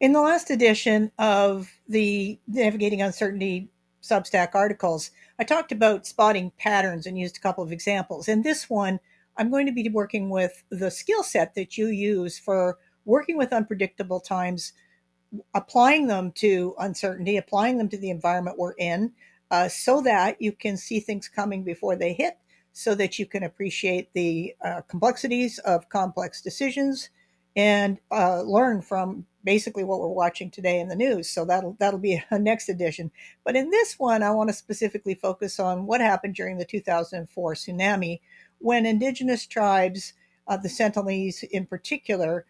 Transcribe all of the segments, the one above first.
In the last edition of the Navigating Uncertainty Substack articles, I talked about spotting patterns and used a couple of examples. In this one, I'm going to be working with the skill set that you use for working with unpredictable times, applying them to uncertainty, applying them to the environment we're in, so that you can see things coming before they hit, so that you can appreciate the complexities of complex decisions and learn from basically what we're watching today in the news. So that'll be a next edition. But in this one, I want to specifically focus on what happened during the 2004 tsunami, when indigenous tribes, the Sentinelese in particular,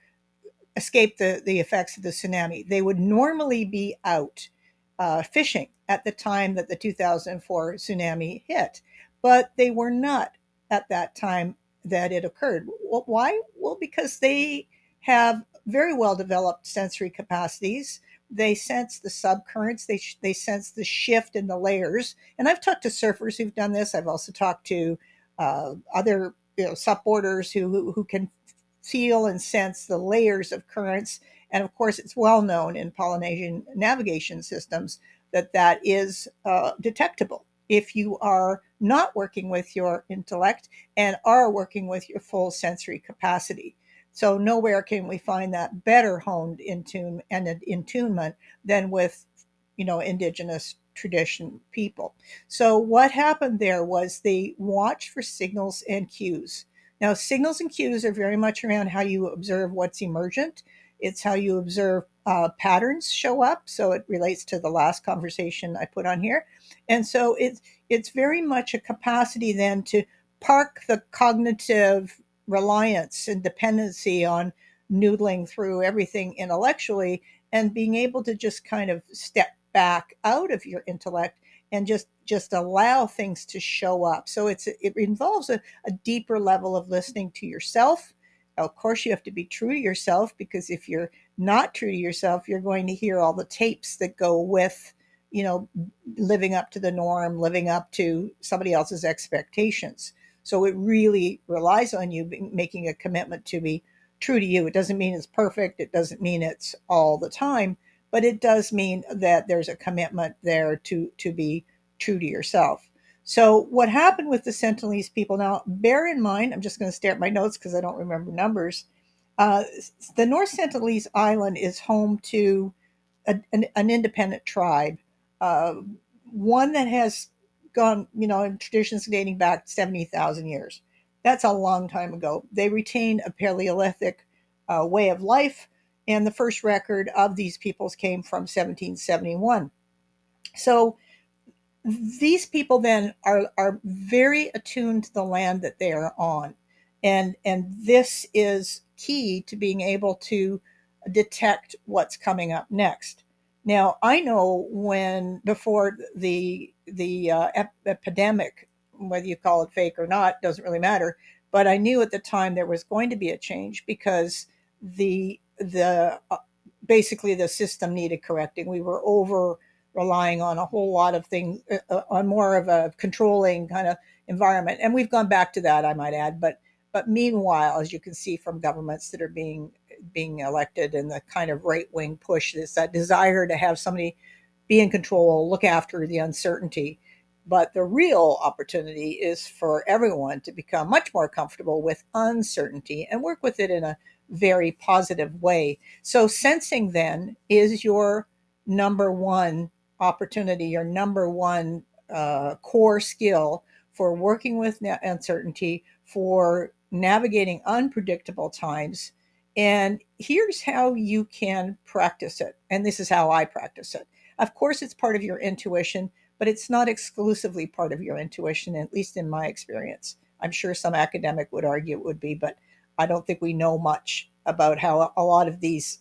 escape the effects of the tsunami. They would normally be out fishing at the time that the 2004 tsunami hit, but they were not at that time that it occurred. Why? Well, because they have very well developed sensory capacities. They sense the subcurrents. They sense the shift in the layers. And I've talked to surfers who've done this. I've also talked to other supboarders who can feel and sense the layers of currents. And of course, it's well known in Polynesian navigation systems that that is detectable if you are not working with your intellect and are working with your full sensory capacity. So nowhere can we find that better honed intunement than with, indigenous tradition people. So what happened there was they watched for signals and cues. Now, signals and cues are very much around how you observe what's emergent. It's how you observe patterns show up. So it relates to the last conversation I put on here. And so it's very much a capacity then to park the cognitive reliance and dependency on noodling through everything intellectually and being able to just kind of step back out of your intellect and just allow things to show up. So it involves a deeper level of listening to yourself. Of course, you have to be true to yourself, because if you're not true to yourself, you're going to hear all the tapes that go with, you know, living up to the norm, living up to somebody else's expectations. So it really relies on you making a commitment to be true to you. It doesn't mean it's perfect. It doesn't mean it's all the time, but it does mean that there's a commitment there to be true to yourself. So what happened with the Sentinelese people? Now, bear in mind, I'm just going to stare at my notes because I don't remember numbers. Uh, the North Sentinelese Island is home to an independent tribe, uh, one that has gone, in traditions dating back 70,000 years. That's a long time ago. They retain a Paleolithic way of life, and the first record of these peoples came from 1771. So these people then are very attuned to the land that they are on, and this is key to being able to detect what's coming up next. Now, I know when before the epidemic, whether you call it fake or not, doesn't really matter. But I knew at the time there was going to be a change because the basically the system needed correcting. We were over relying on a whole lot of things, on more of a controlling kind of environment, and we've gone back to that, I might add. But meanwhile, as you can see from governments that are being elected, and the kind of right wing push, is that desire to have somebody be in control, look after the uncertainty. But the real opportunity is for everyone to become much more comfortable with uncertainty and work with it in a very positive way. So sensing then is your number one opportunity, your number one core skill for working with uncertainty, for navigating unpredictable times. And here's how you can practice it. And this is how I practice it. Of course, it's part of your intuition, but it's not exclusively part of your intuition, at least in my experience. I'm sure some academic would argue it would be, but I don't think we know much about how a lot of these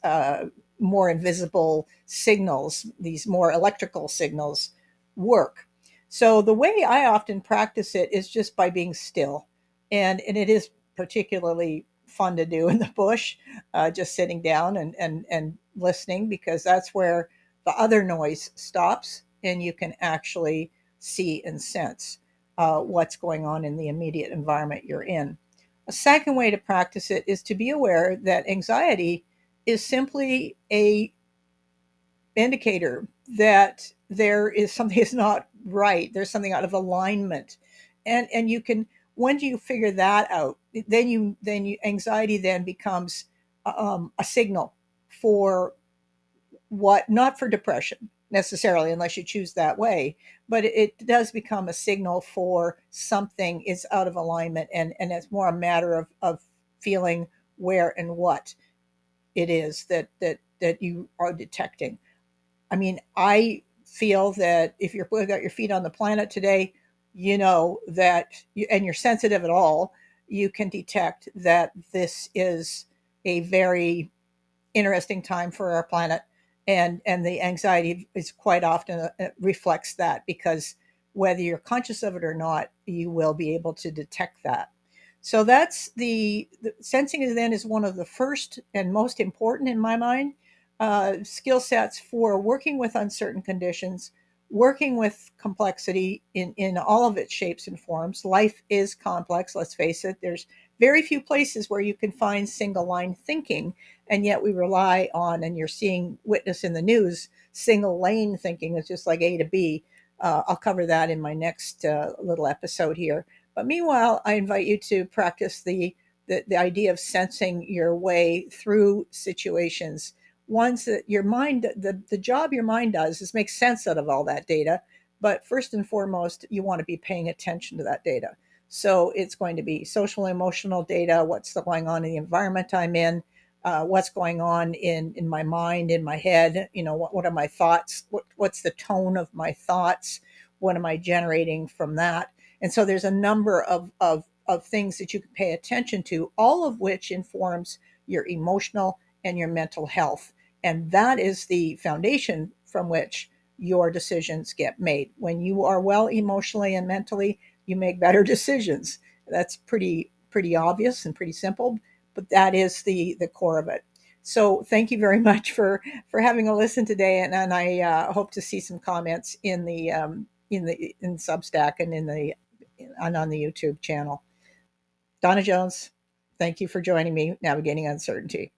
more invisible signals, these more electrical signals, work. So the way I often practice it is just by being still. And it is particularly fun to do in the bush, just sitting down and listening, because that's where the other noise stops and you can actually see and sense what's going on in the immediate environment you're in. A second way to practice it is to be aware that anxiety is simply a indicator that there is something is not right. There's something out of alignment, and you can, when you figure that out, then anxiety then becomes a signal for what, not for depression necessarily, unless you choose that way, but it does become a signal for something is out of alignment, and it's more a matter of feeling where and what it is that you are detecting. I mean, I feel that if you're putting out your feet on the planet today, you know that and you're sensitive at all, you can detect that this is a very interesting time for our planet, and the anxiety is quite often reflects that, because whether you're conscious of it or not, you will be able to detect that. So that's the sensing is then is one of the first and most important in my mind skill sets for working with uncertain conditions, working with complexity in all of its shapes and forms. Life is complex, let's face it. There's very few places where you can find single line thinking, and yet we rely on, and you're seeing witness in the news, single lane thinking is just like A to B. I'll cover that in my next little episode here. But meanwhile, I invite you to practice the idea of sensing your way through situations. Ones that your mind, the job your mind does is make sense out of all that data. But first and foremost, you want to be paying attention to that data. So it's going to be social emotional data, what's going on in the environment I'm in, what's going on in my mind, in my head, what are my thoughts, what's the tone of my thoughts, what am I generating from that. And so there's a number of things that you can pay attention to, all of which informs your emotional and your mental health. And that is the foundation from which your decisions get made. When you are well emotionally and mentally, you make better decisions. That's pretty obvious and pretty simple, but that is the core of it. So thank you very much for having a listen today, and I hope to see some comments in Substack and on the YouTube channel. Donna Jones, thank you for joining me, Navigating Uncertainty.